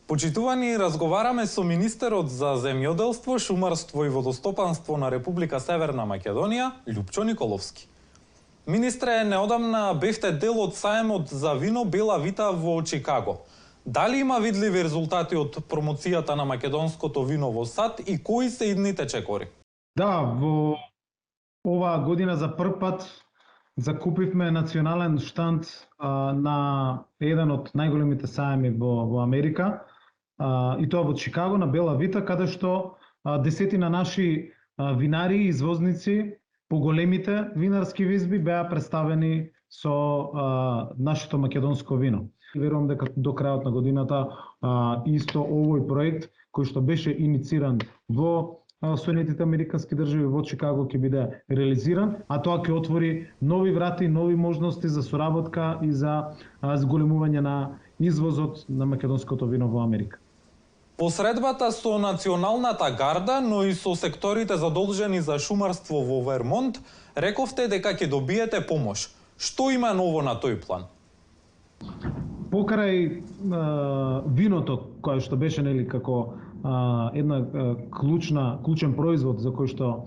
Почитувани, разговараме со министерот за земјоделство, шумарство и водостопанство на Република Северна Македонија, Љупчо Николовски. Министре, неодамна бевте дел од саемот за вино Бела Вита во Чикаго. Дали има видливи резултати од промоцијата на македонското вино во САД и кои се идните чекори? Да, во оваа година за прв пат закупивме национален штанд на еден од најголемите саеми во Америка, и тоа во Чикаго на Бела Вита, каде што десетина наши винари и извозници по големите винарски визби беа представени со нашето македонско вино. Верувам дека до крајот на годината исто овој проект кој што беше инициран во Соединетите Американски држави во Чикаго ќе биде реализиран, а тоа ќе отвори нови врати, нови можности за соработка и за зголемување на извозот на македонското вино во Америка. По средбата со Националната гарда, но и со секторите задолжени за шумарство во Вермонт, рековте дека ќе добиете помош. Што има ново на тој план? Покрај виното, кое што беше како една клучен производ за кој што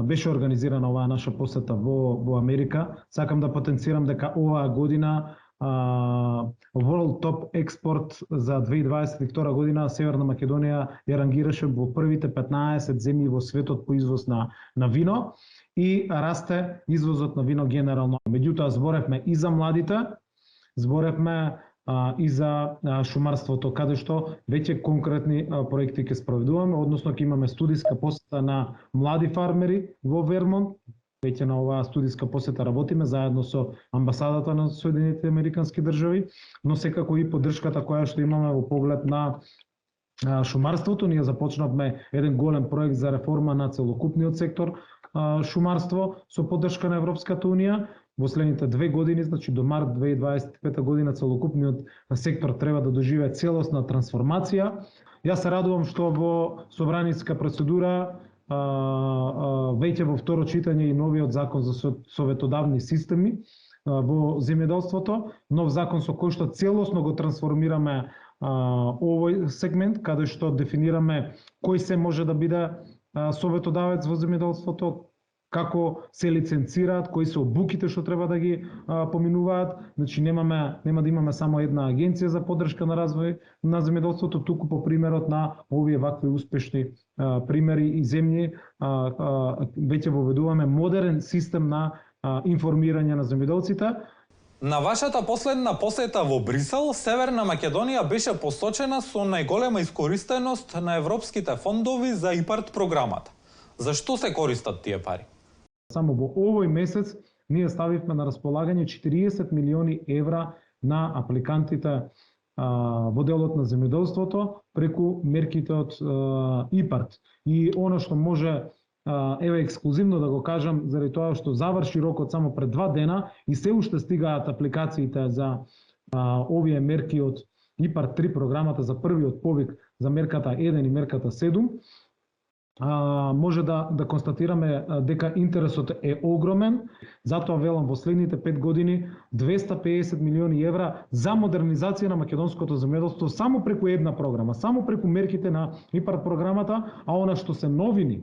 беше организирана оваа наша посета во Америка, сакам да потенцирам дека оваа година World Top Export за 2022 година Северна Македонија ја рангираше во првите 15 земји во светот по извоз на вино и расте извозот на вино генерално. Меѓутоа зборевме и за младите, зборевме и за шумарството, каде што веќе конкретни проекти ќе спроведуваме, односно ќе имаме студиска посета на млади фармери во Вермонт. Веќе на оваа студиска посета работиме заедно со амбасадата на Соединетите Американски држави, но секако и поддршката која што имаме во поглед на шумарството. Ние започнавме еден голем проект за реформа на целокупниот сектор шумарство со поддршка на Европската унија. Во следните 2 години, значи до март 2025 година, целокупниот сектор треба да доживее целосна трансформација. Јас се радувам што во собраниска процедура веќе во второ читање и новиот закон за советодавни системи во земјоделството, нов закон со кој што целосно го трансформираме овој сегмент, каде што дефинираме кој се може да биде советодавец во земјоделството, како се лиценцираат, кои се обуките што треба да ги поминуваат. Значи нема да имаме само една агенција за поддршка на развој на земјоделството, туку по примерот на овие вакви успешни примери и земји веќе воведуваме модерен систем на информирање на земјоделците. На вашата последна посета во Брисел, Северна Македонија беше посочена со најголема искористеност на европските фондови за ИПАРД програмата. Зашто се користат тие пари? Само во овој месец ние ставивме на располагање 40 милиони евра на апликантите во делот на земјоделството преку мерките од ИПАРД. И она што може ексклузивно да го кажам, заради тоа што заврши рокот само пред 2 дена и се уште стигаат апликациите за овие мерки од ИПАРД 3 програмата за првиот повик за мерката 1 и мерката 7, може да констатираме дека интересот е огромен. Затоа велам во следните 5 години 250 милиони евра за модернизација на македонското земјоделство само преку една програма, само преку мерките на ИПАРД програмата, а она што се новини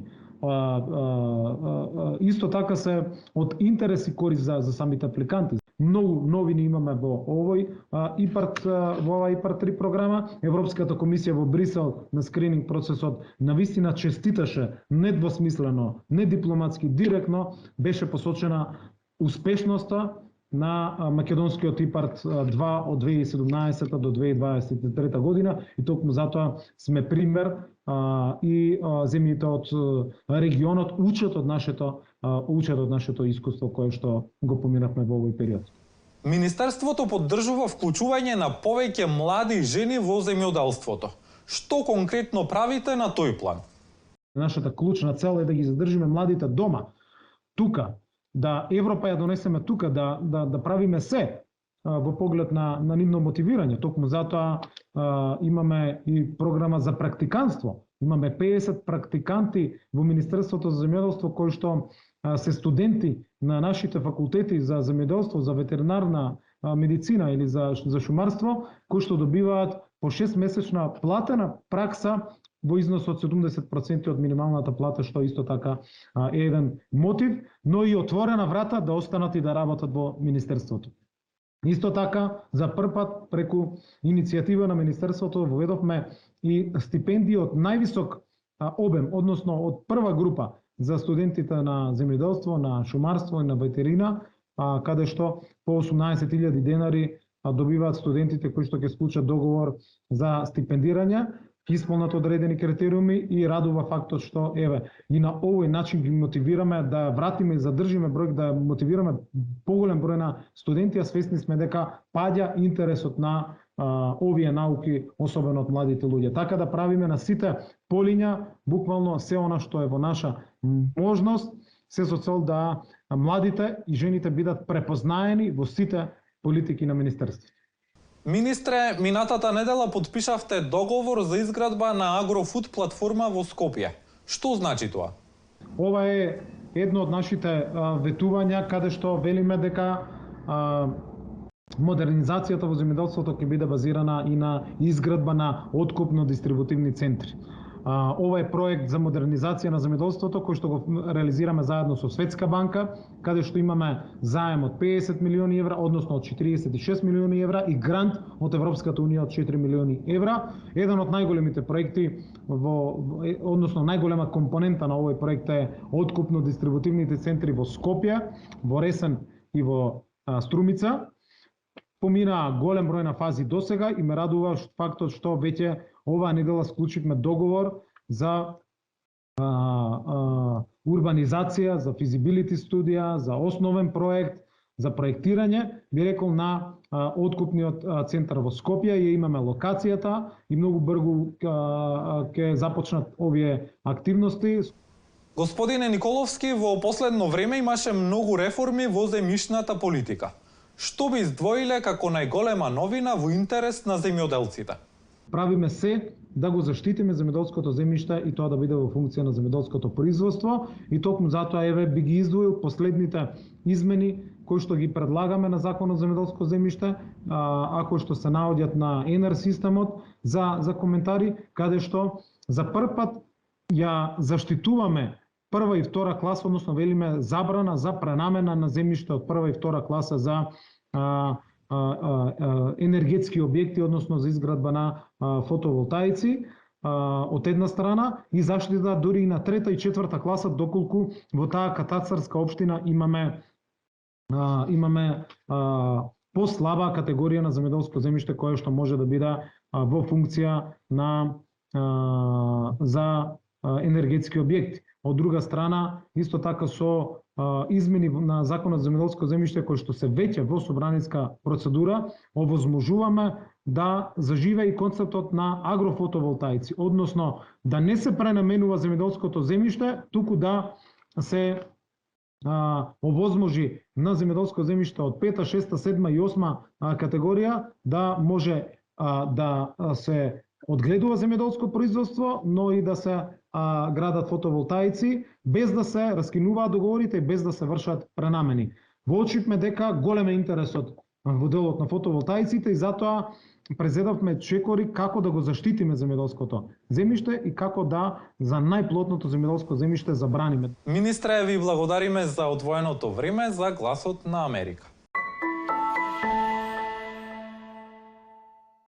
исто така се од интерес и корист за самите апликанти. Многу новини имаме во овој ИПАРД, во оваа ИПАРД 3 програма. Европската комисија во Брисел на скрининг процесот навистина честиташе недвосмислено, недипломатски, директно беше посочена успешноста на македонскиот ИПАРД 2 од 2017 до 2023 година и токму затоа сме пример и земјите од регионот учат од нашето искуство кое што го поминавме во овој период. Министерството поддржува вклучување на повеќе млади жени во земјоделството. Што конкретно правите на тој план? Нашата клучна цел е да ги задржиме младите дома, тука, да Европа ја донесеме тука, да правиме се во поглед на нивно мотивирање. Токму затоа имаме и програма за практиканство. Имаме 50 практиканти во Министерството за земјоделство кои што се студенти на нашите факултети за земјоделство, за ветеринарна медицина или за шумарство, кои што добиваат по 6-месечна платена пракса во износ од 70% од минималната плата, што исто така е еден мотив, но и отворена врата да останат и да работат во Министерството. Исто така, за прв пат преку иницијатива на Министерството воведовме и стипендии од највисок обем, односно од прва група за студентите на земјоделство, на шумарство и на ветерина, каде што по 18.000 денари добиваат студентите кои што ќе склучат договор за стипендирање, исполнат одредени критериуми и радува фактот што и на овој начин ги мотивираме да вратиме и задржиме број, да мотивираме поголем број на студенти, а свесни сме дека паѓа интересот на овие науки, особено од младите луѓе. Така да правиме на сите полиња буквално се она што е во наша можност, се со цел да младите и жените бидат препознаени во сите политики на Министерството. Министре, минатата недела подпишавте договор за изградба на агрофуд платформа во Скопје. Што значи тоа? Ова е едно од нашите ветувања каде што велиме дека модернизацијата во земјоделството ќе биде базирана и на изградба на откупно-дистрибутивни центри. Ова е проект за модернизација на земјоделството кој што го реализираме заедно со Светска банка, каде што имаме заем од 50 милиони евра, односно од 46 милиони евра и грант од Европската унија од 4 милиони евра. Еден од најголемите проекти односно најголема компонента на овој проект е откупно-дистрибутивните центри во Скопје, во Ресен и во Струмица. Помина голем број на фази досега и ме радува фактот што веќе оваа недела склучивме договор за урбанизација, за физибилити студија, за основен проект, за проектирање, би рекол на откупниот центар во Скопје. Ја имаме локацијата и многу брзо ќе започнат овие активности. Господине Николовски, во последно време имаше многу реформи во земјишната политика. Што би издвоиле како најголема новина во интерес на земјоделците? Правиме се да го заштитиме земјоделското земјиште и тоа да биде во функција на земјоделското производство и токму затоа би ги издвоил последните измени кои што ги предлагаме на Законот за земјоделско земјиште, кои што се наоѓаат на ЕНР системот за коментари, каде што за прв пат ја заштитуваме прва и втора класа, односно велиме забрана за пренамена на земјиште од прва и втора класа за енергетски објекти, односно за изградба на фотоволтаици од една страна и заштита дури и на трета и четврта класа, доколку во таа катастарска општина имаме послаба категорија на земјоделско земјиште кое што може да биде во функција за енергетски објекти. Од друга страна, исто така со измени на Законот за земјоделско земјиште кои што се веќе во собраниска процедура, овозможуваме да заживее и концептот на агрофотоволтаици, односно да не се пренаменува земјоделското земјиште, туку да се овозможи на земјоделско земјиште од 5, 6, 7 и 8 категорија да може да се одгледува земјоделско производство, но и да се градат фотоволтаици, без да се раскинуваат договорите и без да се вршат пренамени. Воочивме дека голем е интересот во делот на фотоволтаиците и затоа презедавме чекори како да го заштитиме земјоделското земјиште и како да за најплодното земјоделско земјиште забраниме. Министре, ви благодариме за одвоеното време за Гласот на Америка.